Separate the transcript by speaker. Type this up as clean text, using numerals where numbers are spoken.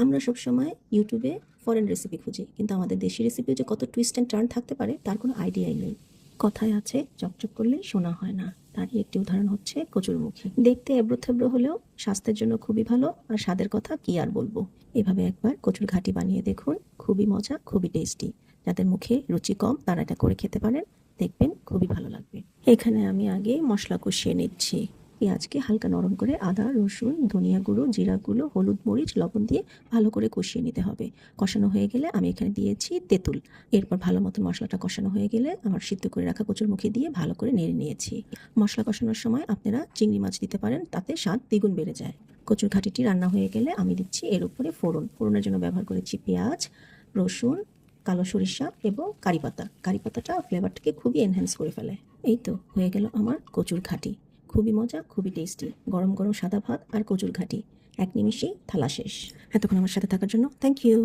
Speaker 1: আমরা সবসময় ইউটিউবে ফরেন রেসিপি খুঁজি, কিন্তু আমাদের দেশি রেসিপিও যে কত টুইস্ট অ্যান্ড টার্ন থাকতে পারে তার কোনো আইডিয়াই নেই। কথায় আছে চকচক করলেই শোনা হয় না, তারই একটি উদাহরণ হচ্ছে কচুরমুখী। দেখতে এবড়ো থেবড়ো হলেও স্বাস্থ্যের জন্য খুবই ভালো, আর স্বাদের কথা কি আর বলবো। এভাবে একবার কচুর ঘাটি বানিয়ে দেখুন, খুবই মজা, খুবই টেস্টি। যাদের মুখে রুচি কম তারা এটা করে খেতে পারেন, দেখবেন খুবই ভালো লাগবে। এখানে আমি আগে মশলা কষিয়ে নিচ্ছি। পেঁয়াজকে হালকা নরম করে আদা, রসুন, ধনিয়া গুঁড়ো, জিরা গুঁড়ো, হলুদ, মরিচ, লবণ দিয়ে ভালো করে কষিয়ে নিতে হবে। কষানো হয়ে গেলে আমি এখানে দিয়েছি তেঁতুল। এরপর ভালো মতো মশলাটা কষানো হয়ে গেলে আমার সিদ্ধ করে রাখা কচুরমুখী দিয়ে ভালো করে নেড়ে নিয়েছি। মশলা কষানোর সময় আপনারা চিংড়ি মাছ দিতে পারেন, তাতে স্বাদ দ্বিগুণ বেড়ে যায়। কচুর ঘাটিটি রান্না হয়ে গেলে আমি দিচ্ছি এর উপরে ফোড়ন। ফোড়নের জন্য ব্যবহার করেছি পেঁয়াজ, রসুন, কালো সরিষা এবং কারিপাতা। কারিপাতাটা ফ্লেভারটাকে খুবই এনহ্যান্স করে ফেলে। এই তো হয়ে গেল আমার কচুর ঘাটি। খুবই মজা, খুবই টেস্টি। গরম গরম সাদা ভাত আর কচুর ঘাটি, এক নিমিষেই থালা শেষ। এতক্ষণ আমার সাথে থাকার জন্য থ্যাংক ইউ।